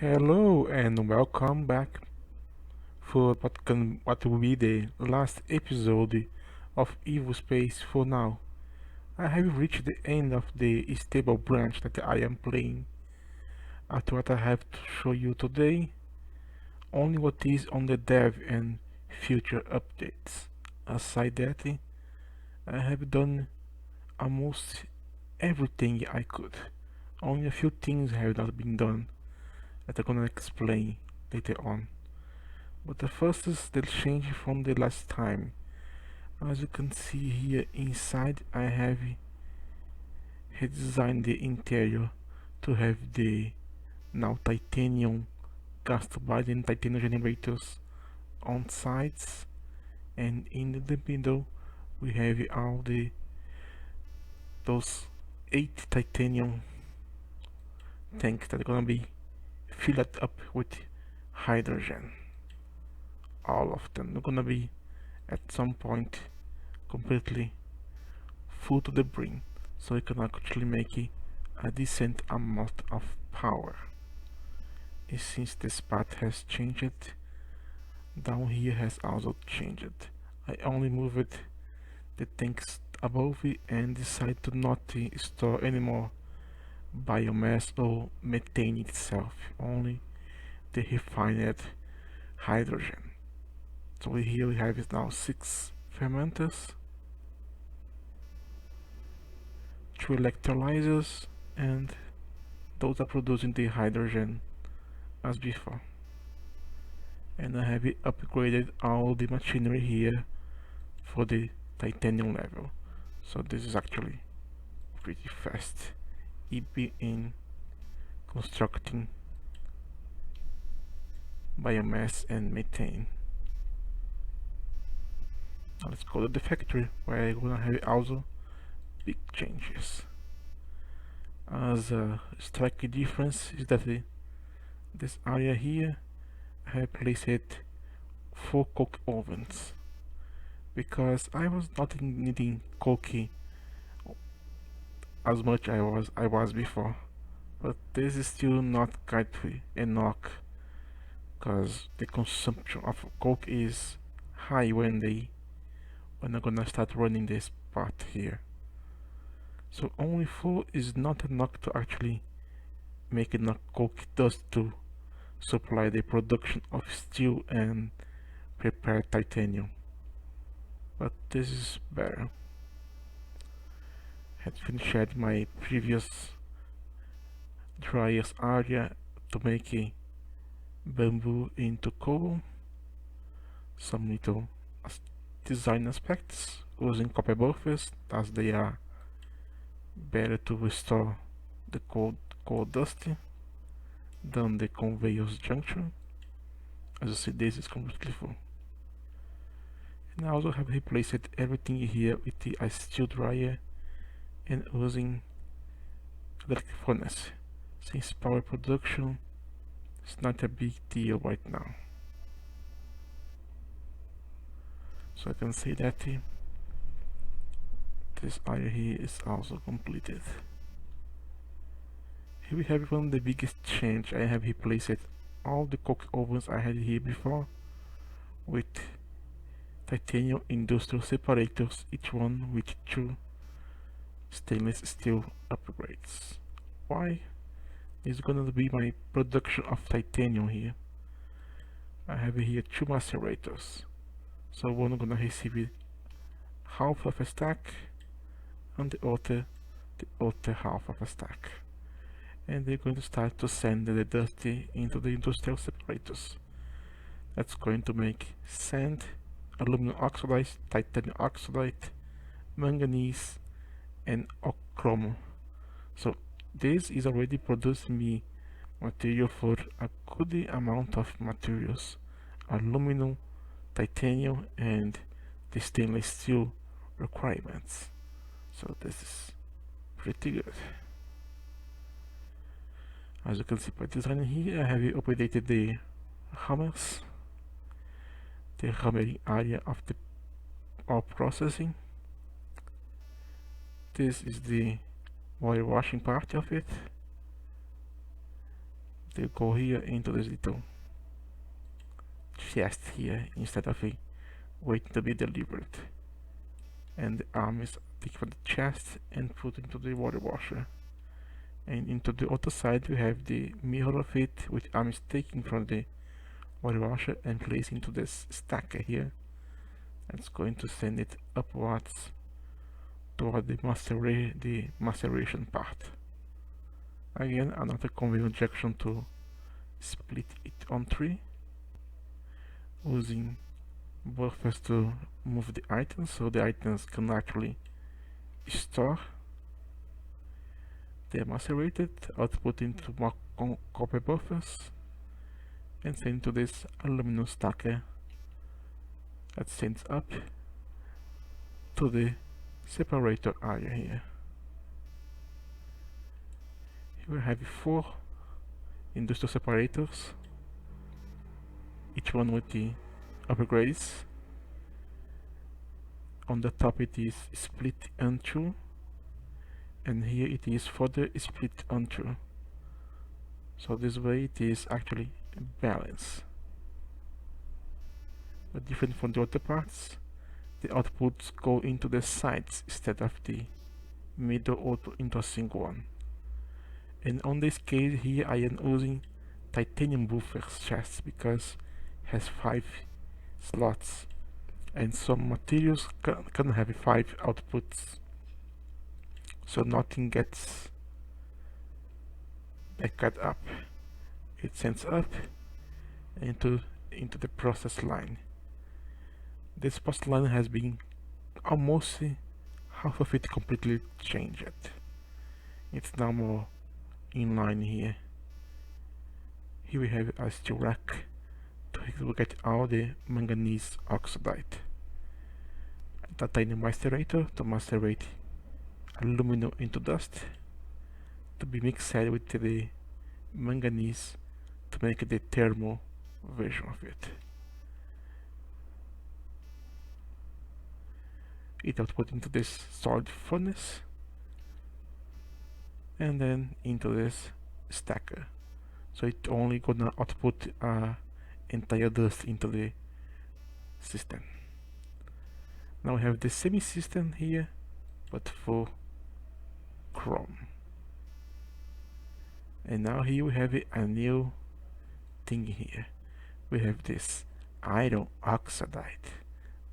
Hello and welcome back for what will be the last episode of Evospace for now. I have reached the end of the stable branch that I am playing. After what I have to show you today, only what is on the dev and future updates. Aside that, I have done almost everything I could. Only a few things have not been done that I'm gonna explain later on. But the first is the change from the last time. As you can see here inside, I have redesigned the interior to have the now titanium gas turbine titanium generators on sides, and in the middle we have all those 8 titanium tanks that are gonna be filled up with hydrogen. All of them are gonna be at some point completely full to the brim, so you can actually make a decent amount of power. And since this path has changed, down here has also changed. I only moved the tanks above it and decided to not store any more biomass or methane itself, only the refined hydrogen. So here we have now 6 fermenters, 2 electrolyzers, and those are producing the hydrogen as before. And I have upgraded all the machinery here for the titanium level, so this is actually pretty fast in constructing biomass and methane. Now let's go to the factory, where I'm gonna have also big changes. As a striking difference is that this area here I have placed 4 coke ovens, because I was not needing coke as much I was before, but this is still not quite enough, because the consumption of coke is high when I'm gonna start running this part here. So only 4 is not enough to actually make enough coke dust to supply the production of steel and prepare titanium. But this is better. Had finished my previous dryers area to make a bamboo into coal. Some little design aspects using copper buffers, as they are better to restore the coal dust than the conveyor's junction. As you see, this is completely full. And I also have replaced everything here with a steel dryer and using electric furnace, since power production is not a big deal right now. So I can say that this area here is also completed. Here we have one of the biggest change. I have replaced all the coke ovens I had here before with titanium industrial separators, each one with 2 stainless steel upgrades. Why? Is gonna be my production of titanium here. I have here 2 macerators, so one gonna receive half of a stack and the other half of a stack, and they're going to start to send the dust into the industrial separators. That's going to make sand, aluminum oxide, titanium oxide, manganese, and ochromo. So this is already producing me material for a good amount of materials: aluminum, titanium, and the stainless steel requirements. So this is pretty good. As you can see by design here, I have updated the hammers, the hammering area of the ore processing. This is the wire washing part of it. they go here into this little chest here instead of waiting to be delivered. And the arm is taken from the chest and put into the water washer. And into the other side we have the mirror of it, which arm is taken from the water washer and placed into this stacker here. It's going to send it upwards toward the maceration part. Again, another convenient injection to split it on 3, using buffers to move the items so the items can actually store. They are macerated, output into more copper buffers, and sent to this aluminum stacker that sends up to the separator area here. Here we have 4 industrial separators, each one with the upgrades. On the top it is split onto, and here it is further split onto. So this way it is actually balanced. But different from the other parts, the outputs go into the sides instead of the middle or into a single one. And on this case here I am using titanium buffers chests because it has 5 slots, and some materials can have 5 outputs, so nothing gets backed up. It sends up into the process line. This process line has been almost half of it completely changed. It's now more in line here. Here we have a steel rack to look at all the manganese oxide. A titanium macerator to macerate aluminum into dust to be mixed with the manganese to make the thermal version of it. It output into this solid furnace and then into this stacker. So it only gonna output entire dust into the system. Now we have the semi-system here, but for chrome. And now here we have a new thing here. We have this iron oxide.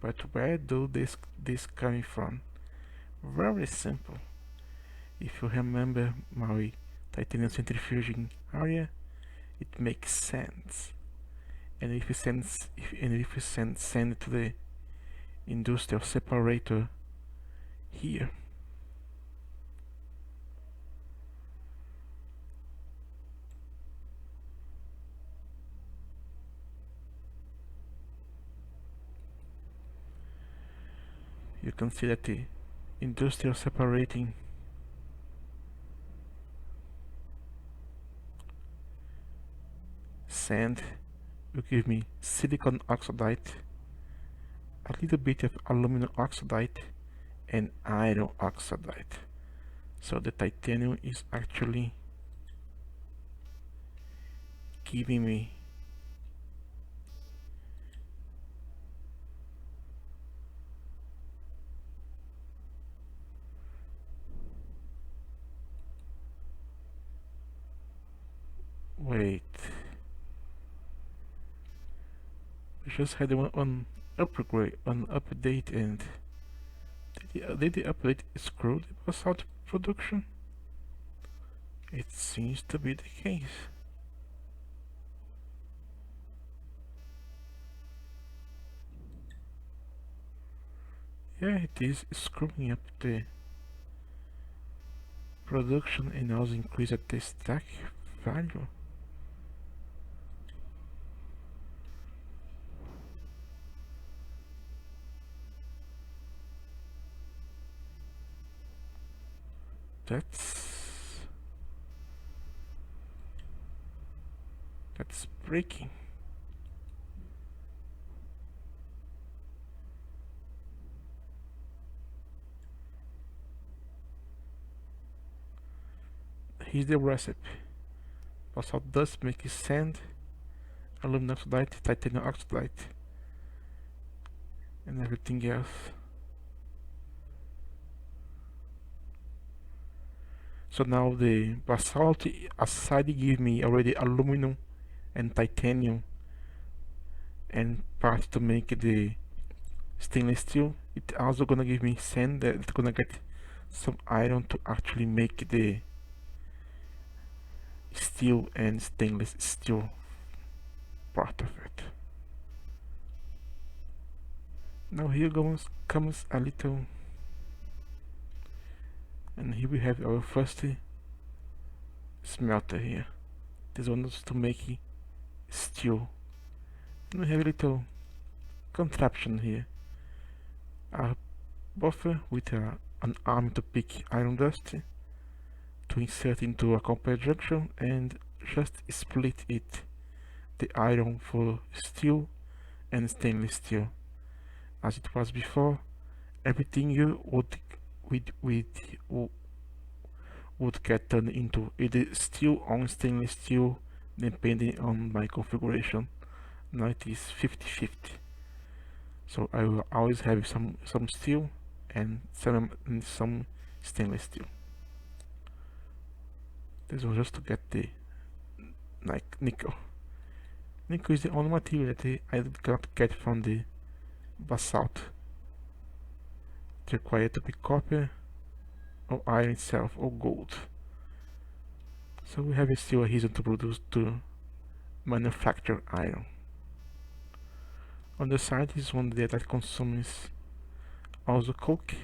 But where do this coming from? Very simple. If you remember my titanium centrifuging area, it makes sense. And if you send to the industrial separator here, you can see that the industrial separating sand will give me silicon oxide, a little bit of aluminum oxide, and iron oxide. So the titanium is actually giving me wait. We just had one upgrade, one update, and did the update screw the bus out production? It seems to be the case. Yeah, it is screwing up the production and also increase the stack value. That's breaking. Here's the recipe. basalt dust make it sand, aluminum oxide, titanium oxide, and everything else. So now the basalt aside give me already aluminum and titanium and parts to make the stainless steel. It also gonna give me sand that it's gonna get some iron to actually make the steel and stainless steel part of it. Now here comes a little, and here we have our first smelter here. This one is to make steel. And we have a little contraption here. A buffer with an arm to pick iron dust, to insert into a compact junction and just split it, the iron for steel and stainless steel. As it was before, everything you would get turned into either steel or stainless steel depending on my configuration. Now it is 50-50. So I will always have some steel and some stainless steel. This was just to get the nickel. Nickel is the only material that I cannot get from the basalt. It's required to be copper or iron itself or gold. So we have still a reason to manufacture iron. On the side is one that consumes also coke,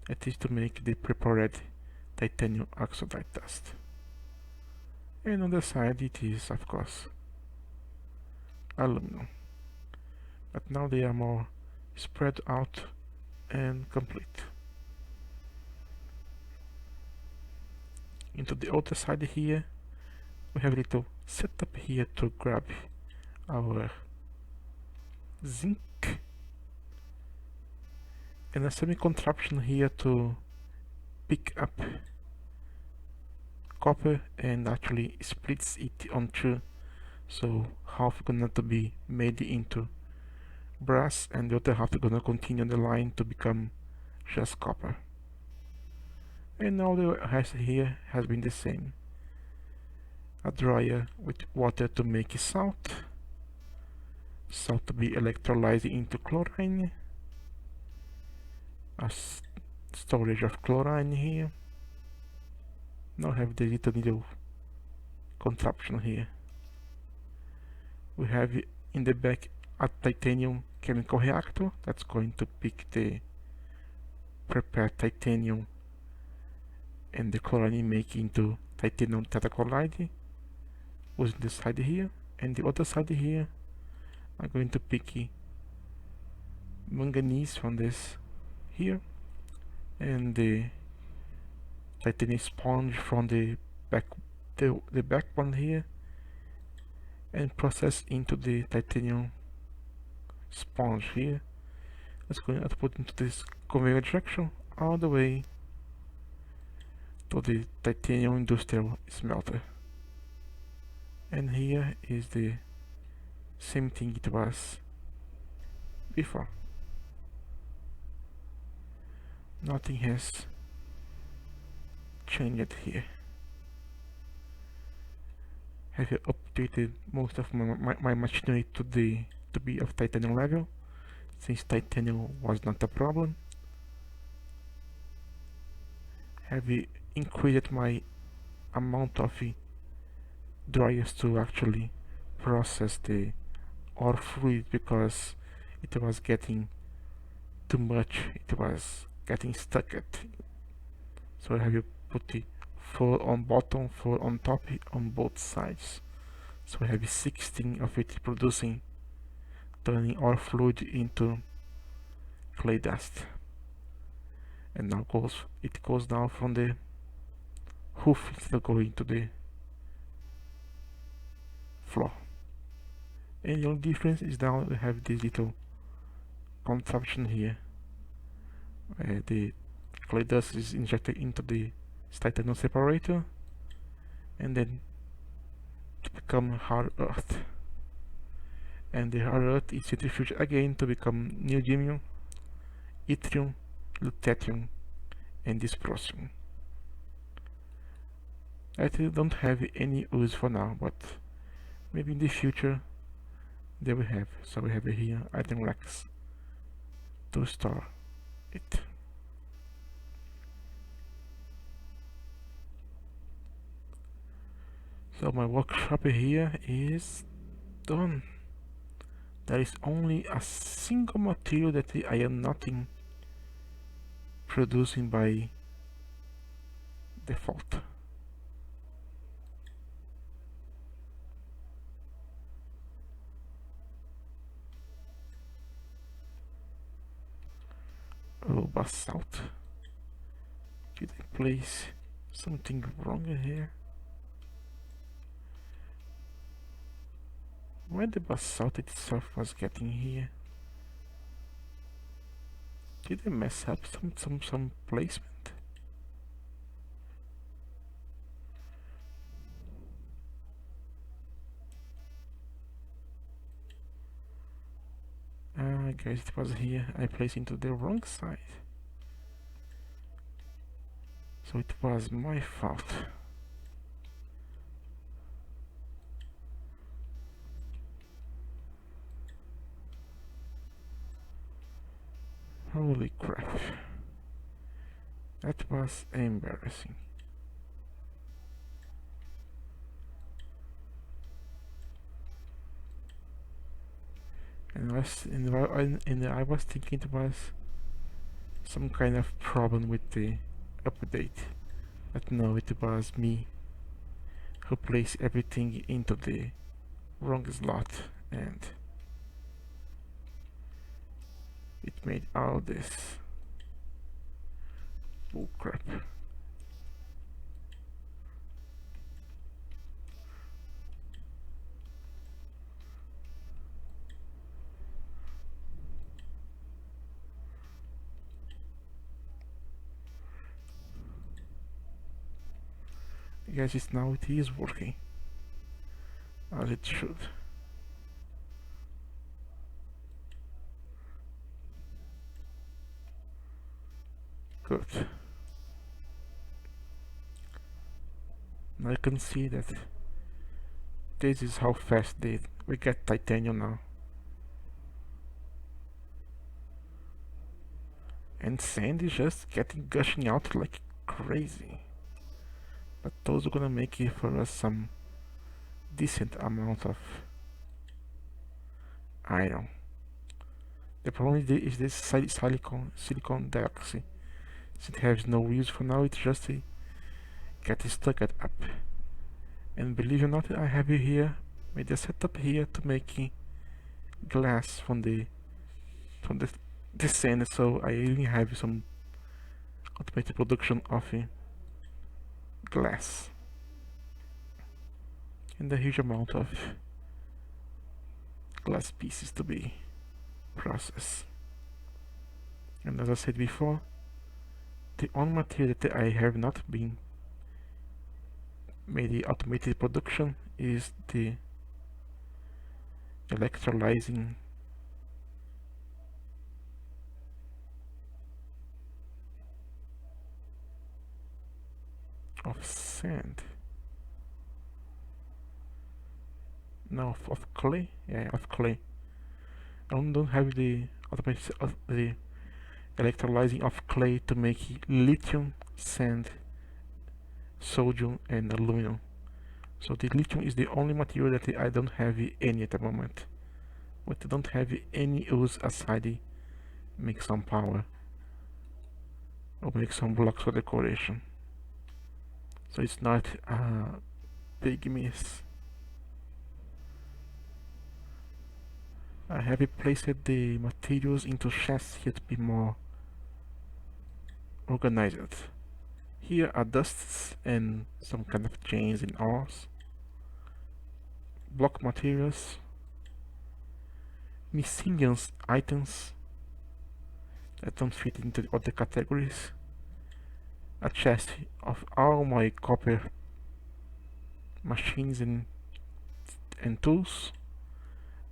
that is to make the prepared titanium oxide dust. And on the side it is of course aluminum. But now they are more spread out and complete. Into the other side here, we have a little setup here to grab our zinc and a semi-contraption here to pick up copper and actually splits it on two, so half gonna to be made into brass and the other half gonna continue the line to become just copper. And all the rest here has been the same. A dryer with water to make salt, salt to be electrolyzed into chlorine, a storage of chlorine here. Now have the little contraption here. We have in the back a titanium chemical reactor that's going to pick the prepared titanium and the chlorine make into titanium tetrachloride, using the side here, and the other side here I'm going to pick manganese from this here and the titanium sponge from the back one here, and process into the titanium sponge here. That's going to put into this conveyor direction all the way to the titanium industrial smelter. And here is the same thing it was before. Nothing has changed here. Have updated most of my machinery to be of titanium level, since titanium was not a problem. Have increased my amount of dryers to actually process the ore fluid because it was getting too much, it was getting stuck at. So I have put the 4 on bottom, 4 on top on both sides. So I have 16 of it producing, turning ore fluid into clay dust. And now it goes down from the roof instead of going to the floor. And the only difference is now we have this little contraption here where the clay dust is injected into the titanium separator, and then become hard earth, and the hard earth is centrifuged again to become neodymium, yttrium, lutetium, and dysprosium. I don't have any use for now, but maybe in the future they will have. So we have here item racks to store it. So my workshop here is done. There is only a single material that I am not producing by default. Oh, basalt. Did I place something wrong here? Where the basalt itself was getting here? Did I mess up some placement? I guess it was here. I placed into the wrong side. So it was my fault. Holy crap. That was embarrassing. And I was thinking it was some kind of problem with the update. But no, it was me who placed everything into the wrong slot, and it made all this bullcrap. I guess now it is working as it should. Good. Now you can see that this is how fast we get titanium now. And sand is just gushing out like crazy. But those are gonna make it for us some decent amount of iron. The problem is this silicon dioxide. It has no use for now, it just gets stuck up. And believe it or not, I have here made a setup here to make glass from the sand, so I even have some automated production of glass and a huge amount of glass pieces to be processed. And as I said before, the only material that I have not been made the automated production is the electrolyzing of sand. No, of clay. Yeah, of clay. I don't have the automated the electrolyzing of clay to make lithium, sand, sodium, and aluminum. So the lithium is the only material that I don't have any at the moment. But I don't have any use aside make some power or make some blocks for decoration. So it's not a big miss. I have placed the materials into chests here to be more organized. Here are dusts and some kind of chains and ores, block materials, miscellaneous items that don't fit into the other categories, a chest of all my copper machines and and tools,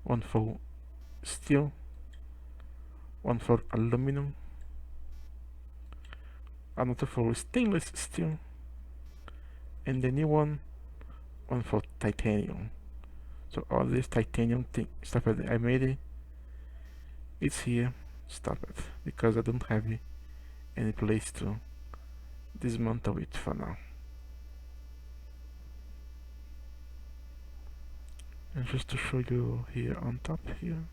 one for steel, one for aluminum, another for stainless steel, and the new one for titanium. So all this titanium stuff that I made, it's here. Stop it, because I don't have any place to dismantle it for now. And just to show you here on top here,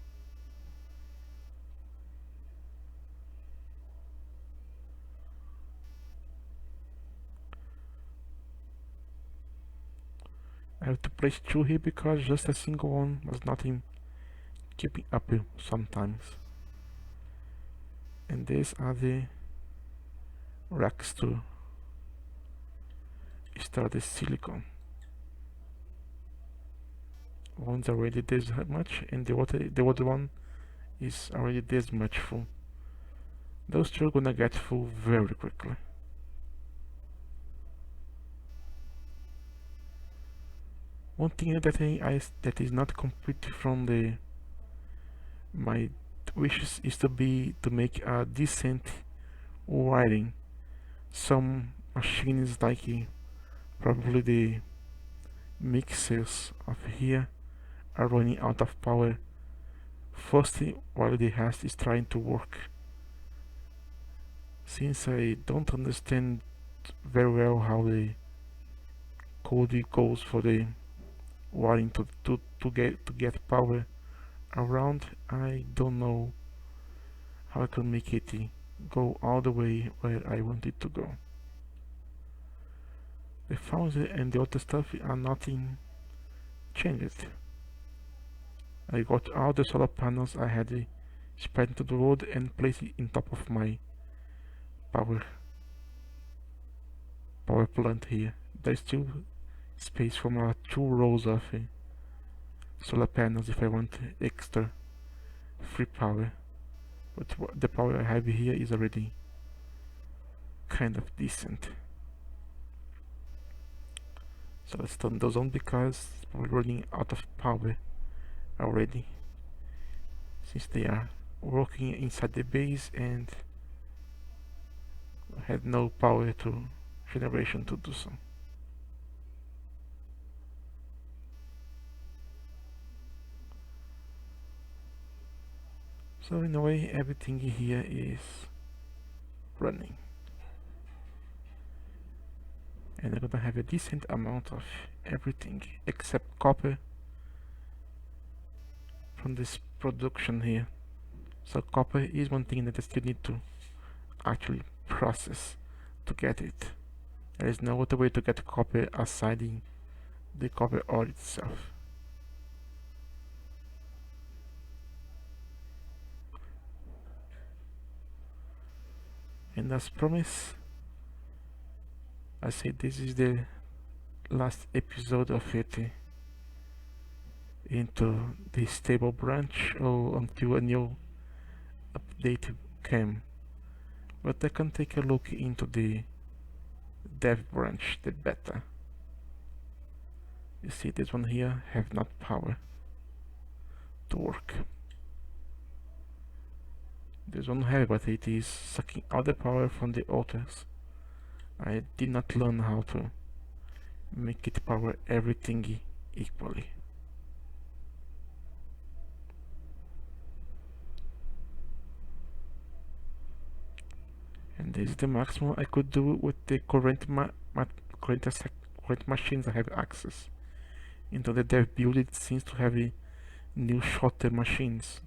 I have to place two here because just a single one was not in keeping up sometimes. And these are the racks to store the silicone. One's already this much, and the other one is already this much full. Those two are gonna get full very quickly. One thing that is not complete from my wishes is to make a decent wiring. Some machines like probably the mixers of here are running out of power firstly while the rest is trying to work. Since I don't understand very well how the code goes for the wiring to get power around, I don't know how I can make it go all the way where I want it to go. The foundry and the other stuff are nothing changed. I got all the solar panels I had spread into the road and placed it on top of my power plant here. There's still space for 2 rows of solar panels if I want extra free power, but the power I have here is already kind of decent. So let's turn those on because we're running out of power already, since they are working inside the base and had no power to generation to do so. So in a way everything here is running, and I'm gonna have a decent amount of everything except copper from this production here. So copper is one thing that I still need to actually process to get it. There is no other way to get copper aside the copper ore itself. And as promised, I say this is the last episode of it into the stable branch or until a new update came. But I can take a look into the dev branch, the beta. You see this one here have not power to work. This one have, but it is sucking all the power from the others. I did not learn how to make it power everything equally. And this is the maximum I could do with the current machines I have access. Into the dev build it seems to have new shorting machines.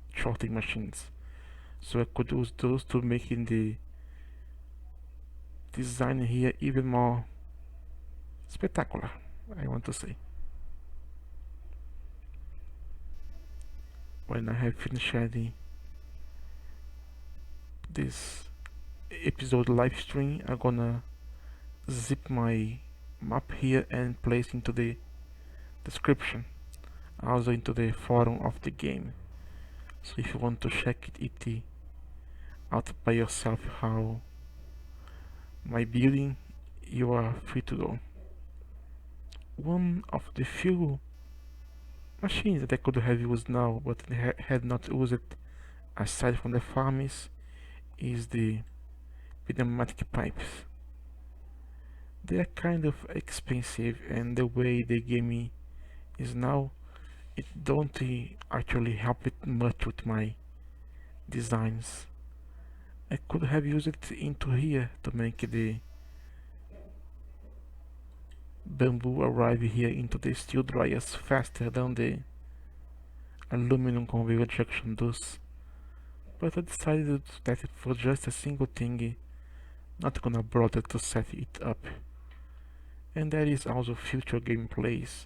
So I could use those to make the design here even more spectacular, I want to say. When I have finished this episode live stream, I'm gonna zip my map here and place into the description, also into the forum of the game. So if you want to check it out by yourself how my building, you are free to go. One of the few machines that I could have used now, but had not used it aside from the farms is the pneumatic pipes. They are kind of expensive, and the way the game is now, it don't actually help it much with my designs. I could have used it into here to make the bamboo arrive here into the steel dryers faster than the aluminum conveyor junction does. But I decided that for just a single thing, not gonna bother to set it up. And there is also future gameplays.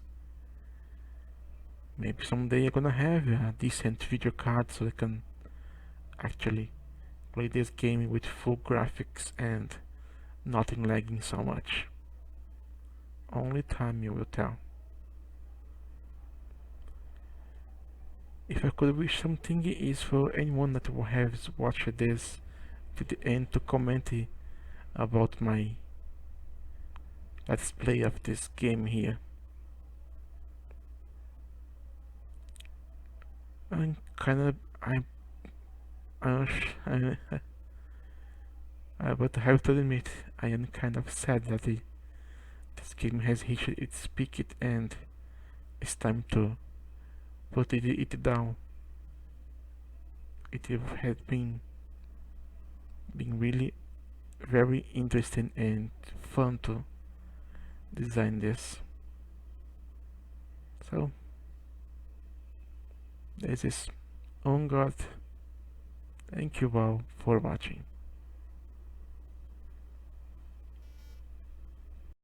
Maybe someday I'm gonna have a decent video card so I can actually play this game with full graphics and nothing lagging so much. Only time will tell. If I could wish something is for anyone that has watched this to the end to comment about my let's play of this game here. I'm kinda I'm but I have to admit I am kind of sad that this game has reached its peak and it's time to put it down. It has been really very interesting and fun to design this. So this is on God. Thank you all for watching.